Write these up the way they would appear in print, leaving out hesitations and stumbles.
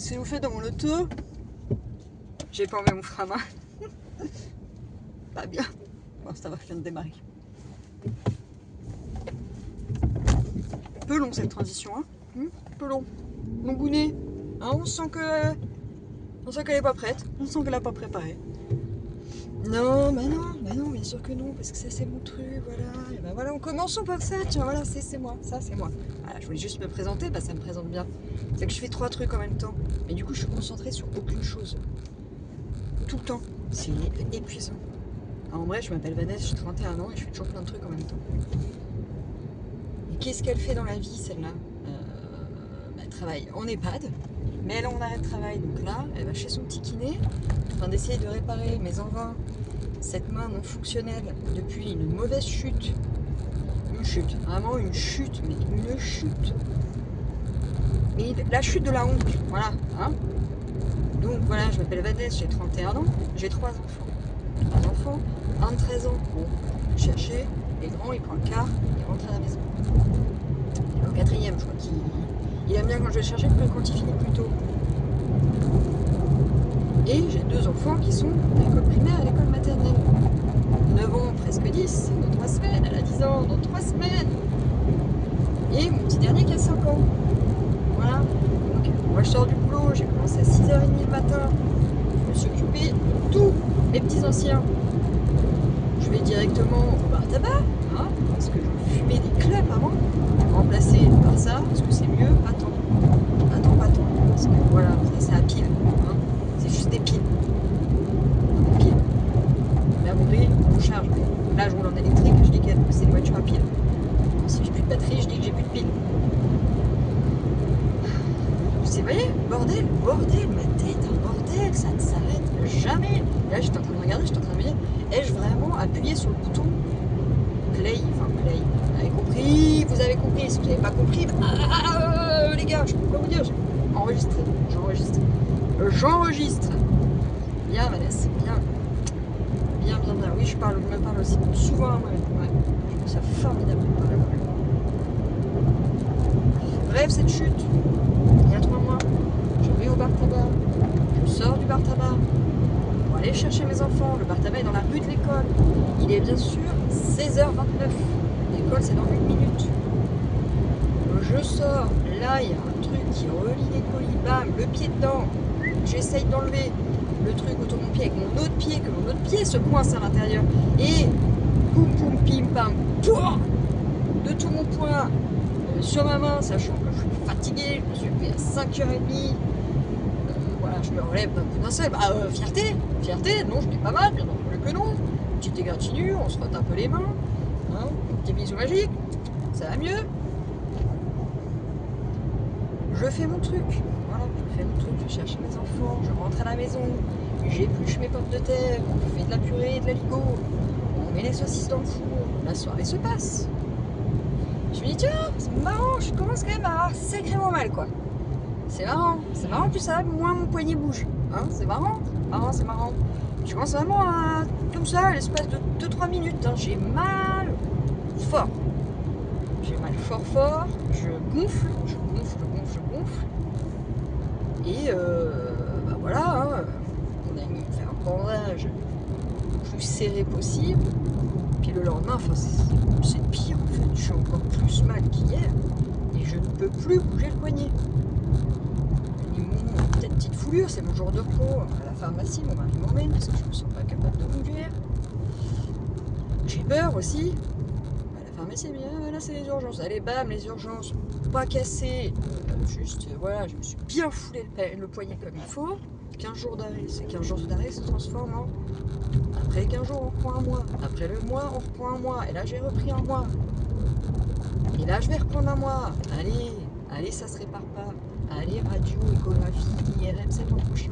Si vous faites dans mon auto, j'ai pas enlevé mon frein à main. Pas bien. Bon, ça va, je viens de démarrer. Peu long cette transition, hein. Peu long. Longounet. Hein, on sent qu'elle est pas prête. On sent qu'elle a pas préparé. Non, bah non, bien sûr que non, parce que ça c'est mon truc, voilà. Et ben voilà, on commence par ça, tiens, voilà, c'est moi, ça c'est moi. Voilà, je voulais juste me présenter, bah ça me présente bien. C'est que je fais 3 trucs en même temps. Et du coup, je suis concentrée sur aucune chose. Tout le temps. C'est épuisant. Alors, en vrai, je m'appelle Vanessa, j'ai 31 ans et je fais toujours plein de trucs en même temps. Et qu'est-ce qu'elle fait dans la vie, celle-là? Elle travaille en EHPAD, mais elle est en arrêt de travail. Donc là, elle va chez son petit kiné, en train d'essayer de réparer, mais en vain, cette main non fonctionnelle depuis une mauvaise chute. Une chute, vraiment une chute, mais une chute. Mais la chute de la honte, voilà. Hein, donc voilà, je m'appelle Vanessa, j'ai 31 ans, j'ai 3 enfants. 3 enfants, un de 13 ans, bon, chercher, les grands, il prend le car, il rentre à la maison. Au 4e, je crois qu'il aime bien quand je vais le chercher, quand il finit plus tôt. Et j'ai 2 enfants qui sont à l'école primaire et à l'école maternelle. 9 ans, presque 10, dans 3 semaines, elle a 10 ans, dans 3 semaines. Et mon petit dernier qui a 5 ans. Voilà. Donc, moi je sors du boulot, j'ai commencé à 6h30 le matin. Je me suis occupée de tous mes petits anciens. Je vais directement au bar tabac, hein, parce que je fumais des clopes avant, remplacé par ça, parce que c'est mieux, pas tant, parce que voilà, ça c'est à pile, hein, c'est juste des piles. Des piles. Mais à mon prix, on charge. Là je roule en électrique, je dis que c'est une voiture à pile. Si j'ai plus de batterie, je dis que j'ai plus de pile. Vous voyez, bordel, ma tête, un bordel, ça ne s'arrête jamais. Et là, j'étais en train de regarder, j'étais en train de me dire, ai-je vraiment appuyé sur le bouton play? Vous avez compris, si vous n'avez pas compris, les gars, je peux pas vous dire, j'enregistre. Bien, Vanessa, bien. Oui, je me parle aussi souvent à moi-même, ouais. Je trouve ça formidable de parler à moi-même. Bref, cette chute, il y a 3 mois, je vais au bar tabac, je sors du bar tabac pour aller chercher mes enfants. Le bar tabac est dans la rue de l'école. Il est bien sûr 16h29. L'école, c'est dans 1 minute. Je sors, là, il y a un truc qui relie les colis, bam, le pied dedans. J'essaye d'enlever le truc autour de mon pied avec mon autre pied, que mon autre pied se coince à l'intérieur. Et poum, poum, pim, pam, pouah, de tout mon poing sur ma main, sachant que je suis fatiguée, je me suis levée à 5h30. Voilà, je me relève d'un coup d'un seul. Fierté, non, je n'ai pas mal, bien entendu que non. Petite égratignure, on se frotte un peu les mains. Hein, petit bisou magique, ça va mieux. Je fais mon truc, voilà, je cherche mes enfants, je rentre à la maison, j'épluche mes pommes de terre, on fait de la purée et de l'aligot, on met les saucisses dans le four, la soirée se passe. Je me dis tiens, c'est marrant, je commence quand même à avoir sacrément mal quoi. C'est marrant, plus ça va, moins mon poignet bouge. Hein, c'est marrant. Je commence vraiment à, comme ça, à l'espace de 2-3 minutes, hein, j'ai mal fort. J'ai mal fort, je gonfle. Et bah voilà, hein, on a mis fait un bandage le plus serré possible. Puis le lendemain, enfin c'est pire en fait, je suis encore plus mal qu'hier et je ne peux plus bouger le poignet. Peut-être petite foulure, c'est mon jour de repos. À la pharmacie, mon mari m'emmène parce que je ne me sens pas capable de conduire. J'ai peur aussi. À la pharmacie, elle me dit ah, là c'est les urgences. Allez, bam, les urgences, pas cassées. Juste, voilà, je me suis bien foulé le poignet comme il faut. 15 jours d'arrêt, c'est 15 jours d'arrêt se transforme en. Après 15 jours, on reprend un mois. Après le mois, on reprend un mois. Et là, j'ai repris un mois. Et là, je vais reprendre un mois. Allez, ça se répare pas. Allez, radio, échographie, IRM, c'est le mois prochain.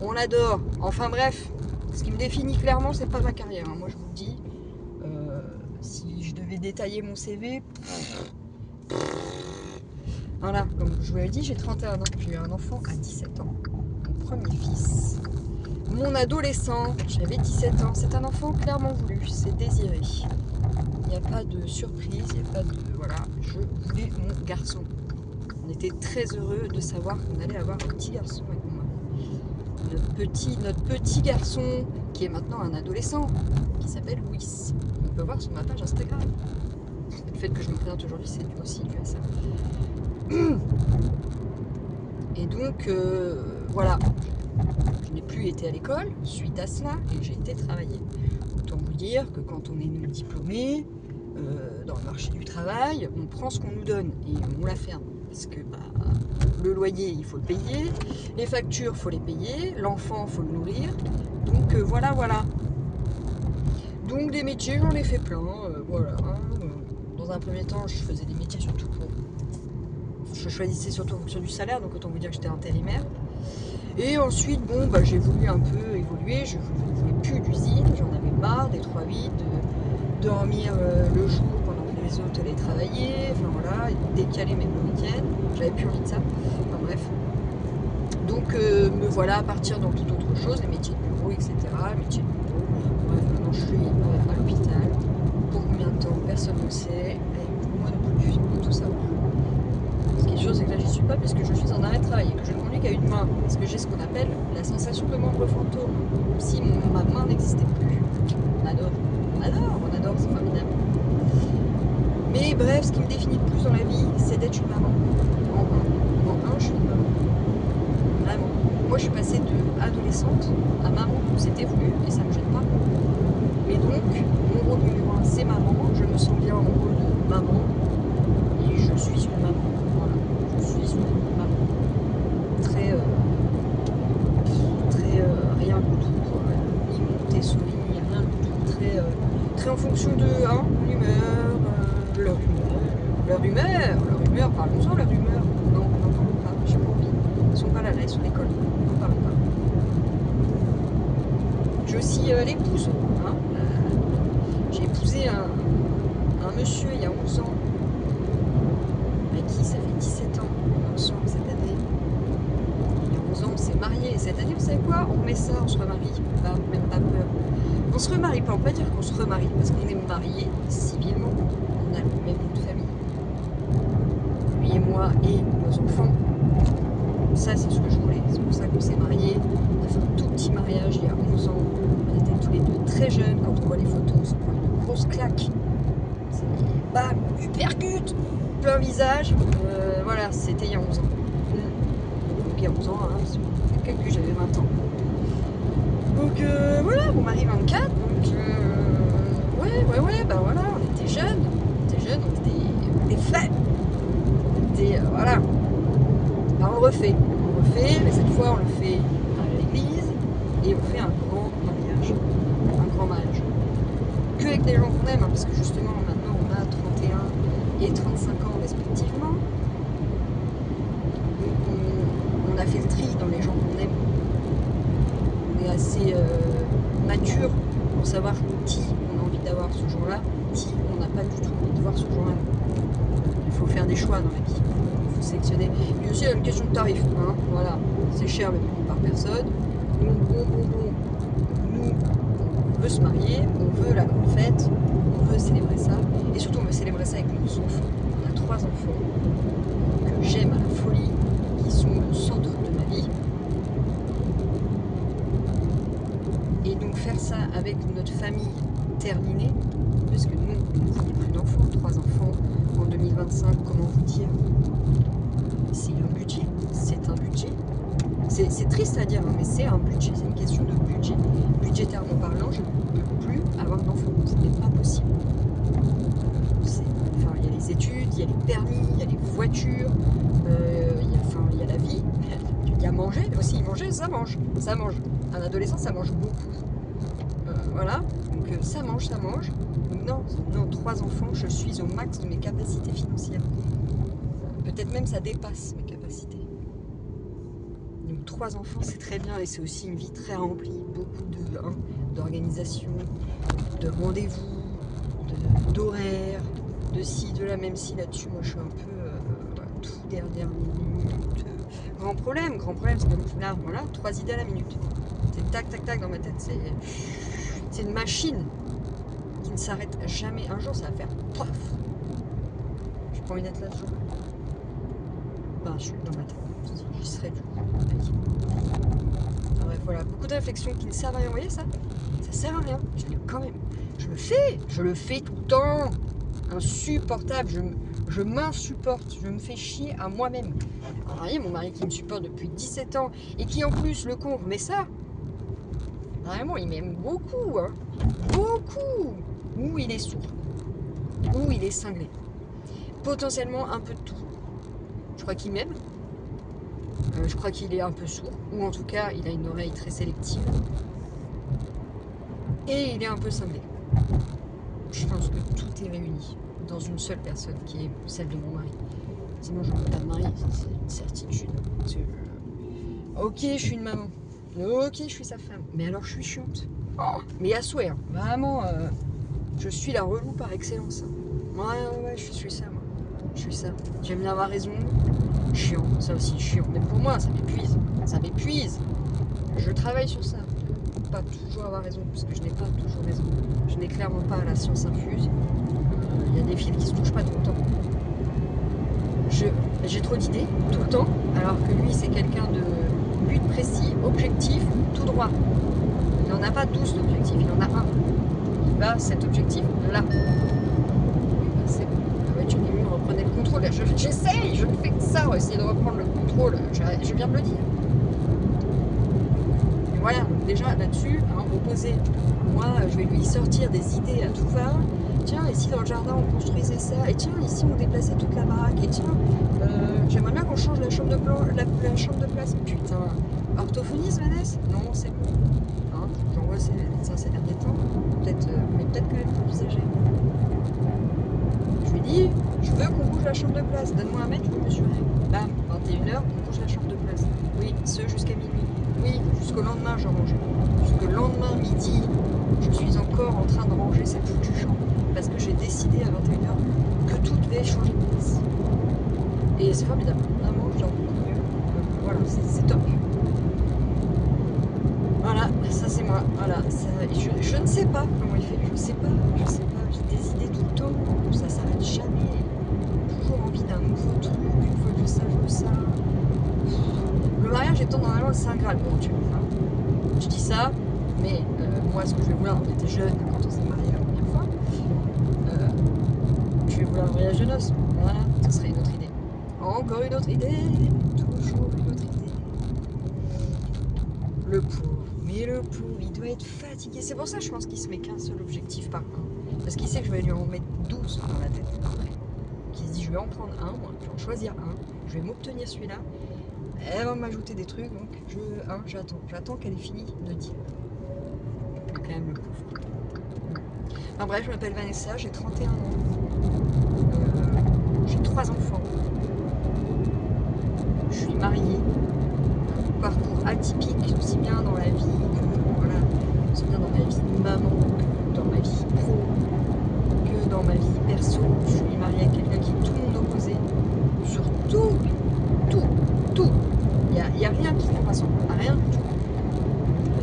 On l'adore. Enfin bref, ce qui me définit clairement, c'est pas ma carrière. Moi, je vous le dis, si je devais détailler mon CV, voilà, comme je vous l'avais dit, j'ai 31 ans. J'ai eu un enfant à 17 ans. Mon premier fils. Mon adolescent, j'avais 17 ans. C'est un enfant clairement voulu, c'est désiré. Il n'y a pas de surprise, il n'y a pas de... Voilà, je voulais mon garçon. était très heureux de savoir qu'on allait avoir un petit garçon avec mon mari. Notre petit garçon, qui est maintenant un adolescent, qui s'appelle Louis. On peut voir sur ma page Instagram. Le fait que je me présente aujourd'hui, c'est aussi dû à ça. Et donc, voilà. Je n'ai plus été à l'école suite à cela et j'ai été travailler. Autant vous dire que quand on est nul diplômé, dans le marché du travail, on prend ce qu'on nous donne et on la ferme. Parce que le loyer, il faut le payer, les factures, il faut les payer, l'enfant, il faut le nourrir. Donc voilà. Donc des métiers, j'en ai fait plein. Voilà. Dans un premier temps, je faisais des métiers surtout pour... Je choisissais surtout en fonction du salaire, donc autant vous dire que j'étais intérimaire. Et ensuite, bon, j'ai voulu un peu évoluer, je ne voulais plus d'usine, j'en avais marre des 3-8, de dormir le jour pendant que les autres allaient travailler, enfin voilà, et décaler même le week-end, j'avais plus envie de ça, enfin bref. Donc me voilà à partir dans toute autre chose, les métiers de bureau, etc. Les métiers de bureau, bref, maintenant je suis à l'hôpital, pour combien de temps, personne ne le sait, et moi non plus, de tout savoir. Ce qui est sûr, c'est que là, j'y suis pas puisque je suis en arrêt de travail et que je ne conduis qu'à une main. Parce que j'ai ce qu'on appelle la sensation de membre fantôme. Comme si ma main n'existait plus. On adore, c'est formidable. Mais bref, ce qui me définit le plus dans la vie, c'est d'être une maman. En un, je suis une maman. Vraiment. Moi, je suis passée de adolescente à maman. C'était voulu et ça me gêne pas. Et donc, mon rôle numéro 1, c'est maman. Je me sens bien en rôle de maman. Et je suis une maman. Je suis une maman très rien du tout, ni Montessori, rien du tout, très en fonction de leur humeur, parlons-en, leur humeur. Non, parlons pas, j'ai pas envie. Ils sont pas là, ils sont à l'école, n'en parlons pas. J'ai aussi l'épouse, j'ai épousé un monsieur il y a 11 ans, avec qui ça fait 17 ans qu'on est ensemble cette année. Il y a 11 ans, on s'est mariés. Et cette année, vous savez quoi? On remet ça, on se remarie. Même pas peur. On se remarie pas, on peut pas dire qu'on se remarie, parce qu'on est mariés civilement. On a le même nom de famille. Lui et moi et nos enfants. Ça, c'est ce que je voulais. C'est pour ça qu'on s'est mariés. On a fait un tout petit mariage il y a 11 ans. On était tous les deux très jeunes. Quand on voit les photos, on se prend une grosse claque. C'est bam, uppercut, plein visage. Voilà, c'était il y a 11 ans. Donc il y a 11 ans, calcul, j'avais 20 ans. Donc voilà, mon mari 24. Donc ouais, voilà, on était jeunes. On était faibles. On était, voilà. Ben, on le refait, mais cette fois on le fait à l'église et on fait un grand mariage. Que avec des gens qu'on aime, parce que justement maintenant on a 31 et 35 ans respectivement. Donc on a fait le tri dans les gens qu'on aime. On est assez mature pour savoir qui on a envie d'avoir ce jour-là, qui on n'a pas du tout envie de voir ce jour-là. Il faut faire des choix dans la vie. Il faut sélectionner. Il y a aussi une question de tarif. Voilà, c'est cher mais payé par personne. Donc nous, on veut se marier, on veut la grande fête, on veut célébrer ça. Et surtout, on veut célébrer ça avec nos enfants. On a 3 enfants que j'aime à la folie, qui sont le centre de ma vie. Et donc faire ça avec notre famille terminée, parce que nous, on n'a plus d'enfants, 3 enfants en 2025, comment vous dire? C'est un budget, c'est triste à dire, mais c'est un budget, c'est une question de budget. Budgétairement parlant, je ne peux plus avoir d'enfants, ce n'est pas possible. Il y a les études, il y a les permis, il y a les voitures, il y a la vie, il y a manger aussi, ça mange. Un adolescent, ça mange beaucoup. Voilà, donc ça mange. Donc non, 3 enfants, je suis au max de mes capacités financières. Peut-être même ça dépasse mes capacités. Donc 3 enfants, c'est très bien et c'est aussi une vie très remplie, beaucoup d'organisation, de rendez-vous, d'horaires, de ci, de là, même si là-dessus, moi je suis un peu tout dernière minute. Grand problème, c'est que là, voilà, 3 idées à la minute. C'est tac dans ma tête, c'est une machine qui ne s'arrête jamais. Un jour, ça va faire paf. J'ai pas envie d'être là ce jour. Enfin, je suis dans ma tête. J'y serai du coup. Bref, voilà. Beaucoup de réflexions qui ne servent à rien. Vous voyez ça? Ça sert à rien. Je l'ai quand même. Je le fais tout le temps. Insupportable. Je m'insupporte. Je me fais chier à moi-même. Mon mari qui me supporte depuis 17 ans et qui en plus, le con, mais ça, vraiment, il m'aime beaucoup. Hein. Beaucoup. Ou il est sourd. Ou il est cinglé. Potentiellement un peu de tout. Je crois qu'il m'aime. Je crois qu'il est un peu sourd. Ou en tout cas, il a une oreille très sélective. Et il est un peu cinglé. Je pense que tout est réuni dans une seule personne qui est celle de mon mari. Sinon, je ne veux pas me marier, c'est une certitude. Ok, je suis une maman. Ok, je suis sa femme. Mais alors, je suis chiante. Oh, mais à souhait. Hein. Vraiment, je suis la relou par excellence. Ouais, je suis ça, moi. Je suis ça. J'aime bien avoir raison. Chiant, ça aussi, chiant. Mais pour moi, ça m'épuise. Ça m'épuise. Je travaille sur ça. Pas toujours avoir raison, parce que je n'ai pas toujours raison. Je n'ai clairement pas la science infuse. Il y a des fils qui se touchent pas tout le temps. J'ai trop d'idées tout le temps, alors que lui c'est quelqu'un de but précis, objectif, tout droit. Il n'en a pas 12 d'objectifs, il en a un. Il va cet objectif là. C'est bon. La voiture du mur reprenait le contrôle. J'essaye, je ne fais que ça, essayer de reprendre le contrôle. Je viens de le dire. Et voilà, donc déjà là-dessus, hein, opposé. Moi, je vais lui sortir des idées à tout va. Tiens, ici dans le jardin on construisait ça, et tiens, ici on déplaçait toute la baraque, et tiens, j'aimerais bien qu'on change la chambre de chambre de place. Putain, orthophoniste Vanessa? Non, c'est bon. Hein, j'envoie ces médecins ces derniers temps, mais peut-être que envisager. Je lui dis, je veux qu'on bouge la chambre de place, donne-moi un mètre, je veux mesurer. Bam, 21h, on bouge la chambre de place. Oui, ce jusqu'à minuit. Oui, jusqu'au lendemain, je range. Jusqu'au lendemain, midi, je suis encore en train de ranger cette foutue chambre. Parce que j'ai décidé à 21h que tout devait changer de place. Et c'est formidable. Vraiment, j'en beaucoup mieux. Voilà, c'est top. Voilà, ça c'est moi. Voilà, ça, je ne sais pas comment il fait. Je sais pas. J'ai des idées tout le temps. Ça s'arrête jamais. Toujours envie d'un nouveau truc. Une fois que je veux ça. Le mariage étant normalement le Saint Graal pour Dieu. Enfin, je dis ça, mais moi, ce que je vais vouloir, on était jeunes quand on s'est marié la première fois. Je vais vouloir un voyage de noces. Voilà, ce serait une autre idée. Encore une autre idée. Toujours une autre idée. Le pauvre. Mais le pauvre, il doit être fatigué. C'est pour ça, je pense qu'il se met qu'un seul objectif par un. Parce qu'il sait que je vais lui en mettre 12 dans la tête après. Qui se dit, je vais en prendre un, moi, je vais en choisir un. Je vais m'obtenir celui-là. Elle va m'ajouter des trucs, donc j'attends. J'attends qu'elle ait fini de dire. Quand même le pauvre. Enfin bref, je m'appelle Vanessa, j'ai 31 ans. J'ai 3 enfants. Je suis mariée. Un parcours atypique, aussi bien dans la vie que, voilà, aussi bien dans ma vie de maman que dans ma vie pro, que dans ma vie perso. Je suis mariée avec quelqu'un qui est tout le monde opposé. Sur tout. Il n'y a rien qui ne rassemble, rien du tout.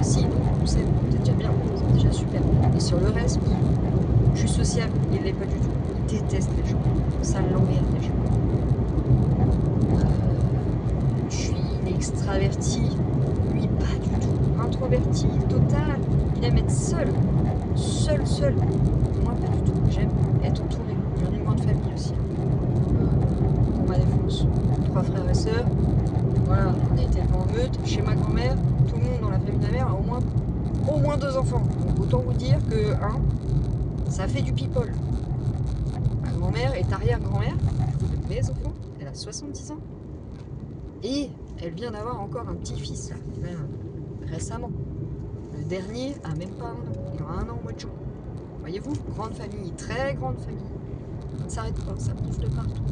Si, donc c'est déjà bien, c'est déjà super. Et sur le reste, je suis sociable, il ne l'est pas du tout. Il déteste les gens, ça l'emmerde les gens. Je suis une extravertie, lui pas du tout. Introverti, total. Il aime être seul. Moi pas du tout. J'aime être entourée. Je viens d'une grande famille aussi. Pour ma défense. 3 frères et sœurs. Voilà, on a été en meute. Chez ma grand-mère, tout le monde dans la famille de ma mère a au moins 2 enfants. Donc autant vous dire que, ça fait du people. Ma grand-mère est arrière-grand-mère de mes enfants. Elle a 70 ans. Et elle vient d'avoir encore un petit-fils, là, récemment. Le dernier a même pas un an. Il aura 1 an au mois de juin. Voyez-vous, grande famille, très grande famille. Ça ne s'arrête pas, ça pousse de partout.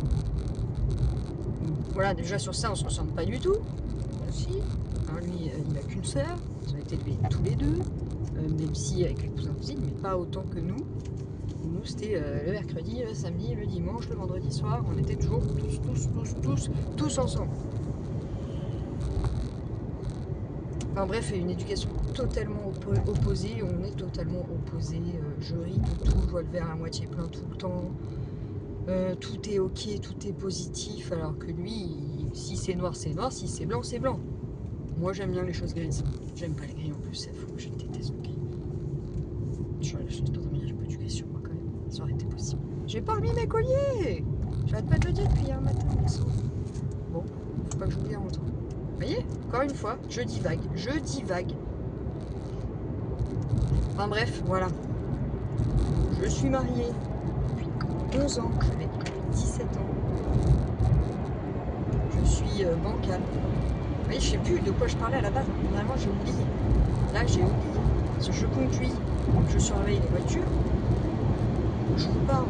Voilà, déjà sur ça, on ne se ressemble pas du tout. Aussi. Alors lui, il n'a qu'une sœur. Ils ont été élevés tous les deux. Même si avec les cousins cousines, mais pas autant que nous. Nous, c'était le mercredi, le samedi, le dimanche, le vendredi soir. On était toujours tous ensemble. Enfin bref, une éducation totalement opposée. On est totalement opposés. Je ris de tout, je vois le verre à moitié plein tout le temps. Tout est ok, tout est positif, alors que lui, Si c'est noir, c'est noir. Si c'est blanc, c'est blanc. Moi, j'aime bien les choses grises. J'aime pas les gris en plus, c'est fou. Je déteste le gris. J'espère que j'ai pas d'éducation, moi, quand même. Ça aurait été possible. J'ai pas remis mes colliers. J'arrête pas de le dire depuis hier matin. Bon, faut pas que j'oublie en rentrant. Vous voyez, encore une fois, je divague. Enfin bref, voilà. Je suis mariée depuis 11 ans, avec 17 ans. Je suis bancale. Vous voyez, je sais plus de quoi je parlais à la base. Vraiment, j'ai oublié. Là, j'ai oublié. Parce que je conduis, donc je surveille les voitures. Je vous parle.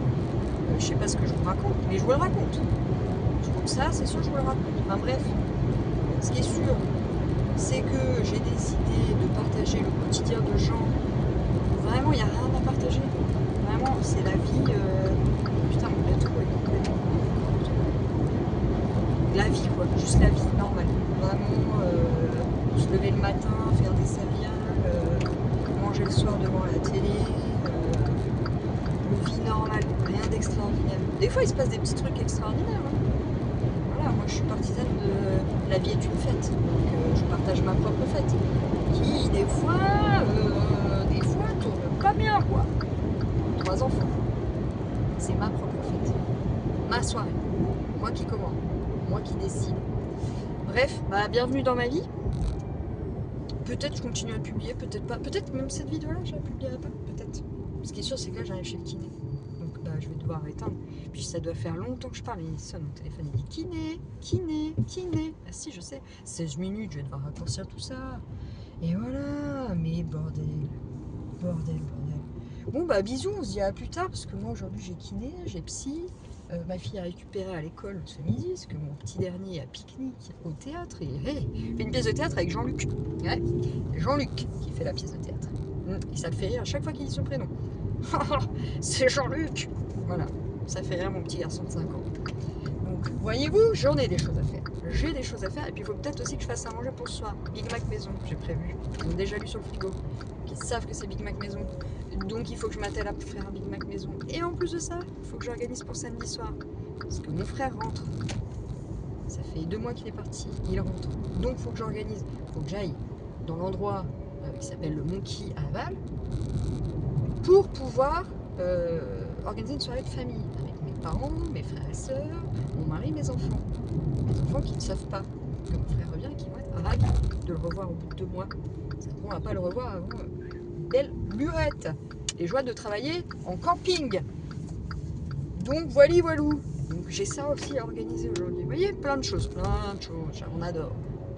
Je sais pas ce que je vous raconte, mais je vous le raconte. Donc ça, c'est sûr, je vous le raconte. Enfin bref, ce qui est sûr, c'est que j'ai décidé de partager le quotidien de gens. Vraiment, il n'y a rien à partager. Vraiment, c'est la vie. Putain, mon métro est complètement. La vie, quoi. Juste la vie normale. Vraiment, se lever le matin, faire des céréales, manger le soir devant la télé. Une vie normale, rien d'extraordinaire. Des fois, il se passe des petits trucs extraordinaires. Hein. Voilà, moi, je suis partisane de la vie est une fête. Donc, je partage ma propre fête. Qui, des fois, tourne pas bien, quoi. 3 enfants. C'est ma propre fête. Ma soirée. Moi qui commande. Moi qui décide. Bref, bah, bienvenue dans ma vie. Peut-être je continue à publier, peut-être pas. Peut-être même cette vidéo-là, je la publierai pas. Peut-être. Ce qui est sûr, c'est que là, j'arrive chez le kiné. Donc, bah, je vais devoir éteindre. Puis, ça doit faire longtemps que je parle. Il sonne mon téléphone. Il dit kiné. Ah, si, je sais. 16 minutes, je vais devoir raccourcir tout ça. Et voilà. Mais bordel. Bon, bah, bisous. On se dit à plus tard. Parce que moi, aujourd'hui, j'ai kiné, j'ai psy. Ma fille a récupéré à l'école ce midi, parce que mon petit dernier a pique-nique au théâtre. Et hey, il fait une pièce de théâtre avec Jean-Luc. Ouais, Jean-Luc qui fait la pièce de théâtre. Et ça le fait rire à chaque fois qu'il dit son prénom. C'est Jean-Luc. Voilà, ça fait rire mon petit garçon de 5 ans. Donc, voyez-vous, j'en ai des choses à faire. J'ai des choses à faire. Et puis, il faut peut-être aussi que je fasse à manger pour ce soir. Big Mac maison, j'ai prévu. Ils ont déjà lu sur le frigo. Ils savent que c'est Big Mac maison. Donc, il faut que je m'attelle à faire un Big Mac maison. Et en plus de ça, il faut que j'organise pour samedi soir. Parce que mon frère rentre. Ça fait 2 mois qu'il est parti. Il rentre. Donc, il faut que j'organise. Il faut que j'aille dans l'endroit qui s'appelle le Monkey à Aval pour pouvoir organiser une soirée de famille avec mes parents, mes frères et sœurs, mon mari, mes enfants. Mes enfants qui ne savent pas que mon frère revient et qui vont être ravis de le revoir au bout de 2 mois. On ne va pas le revoir avant belle lurette. Les joies de travailler en camping. Donc voilou. Donc j'ai ça aussi à organiser aujourd'hui. Vous voyez, plein de choses. On adore.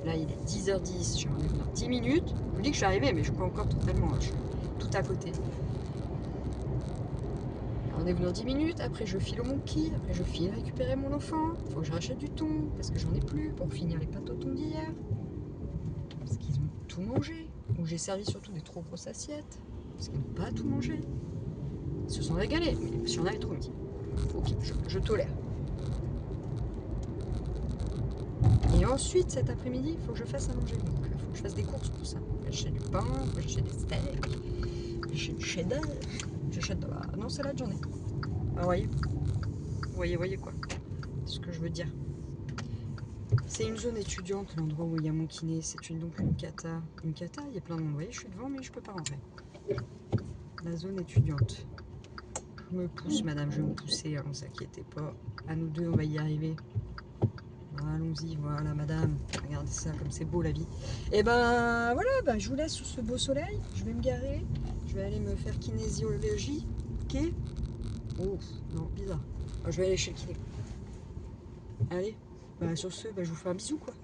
Là, il est 10h10. Je suis arrivée dans 10 minutes. Je vous dis que je suis arrivée, mais je ne suis pas encore totalement. Je suis tout à côté. Rendez-vous dans 10 minutes. Après, je file au Monkey. Après, je file récupérer mon enfant. Il faut que je rachète du thon parce que j'en ai plus pour finir les pâtes au thon d'hier. Parce qu'ils ont tout mangé. Donc j'ai servi surtout des trop grosses assiettes. Parce qu'ils n'ont pas tout mangé. Ils se sont régalés. Mais si on avait trop mis. Ok, je tolère. Et ensuite, cet après-midi, il faut que je fasse à manger. Donc, il faut que je fasse des courses pour ça. J'achète du pain, j'achète des steaks, j'achète du cheddar, j'achète de la... Non, c'est là que j'en ai. Ah, voyez quoi. C'est ce que je veux dire. C'est une zone étudiante, l'endroit où il y a mon kiné. C'est donc une cata. Une cata, il y a plein de monde. Vous voyez, je suis devant, mais je peux pas rentrer. La zone étudiante. Je me pousse, madame, je vais me pousser, ne vous inquiétez pas. À nous deux, on va y arriver. Allons-y, voilà, madame. Regardez ça, comme c'est beau la vie. Et ben voilà, je vous laisse sous ce beau soleil. Je vais me garer. Je vais aller me faire kinésiologie. Ok. Oh, non, bizarre. Je vais aller chez le kiné. Allez, sur ce, je vous fais un bisou, quoi.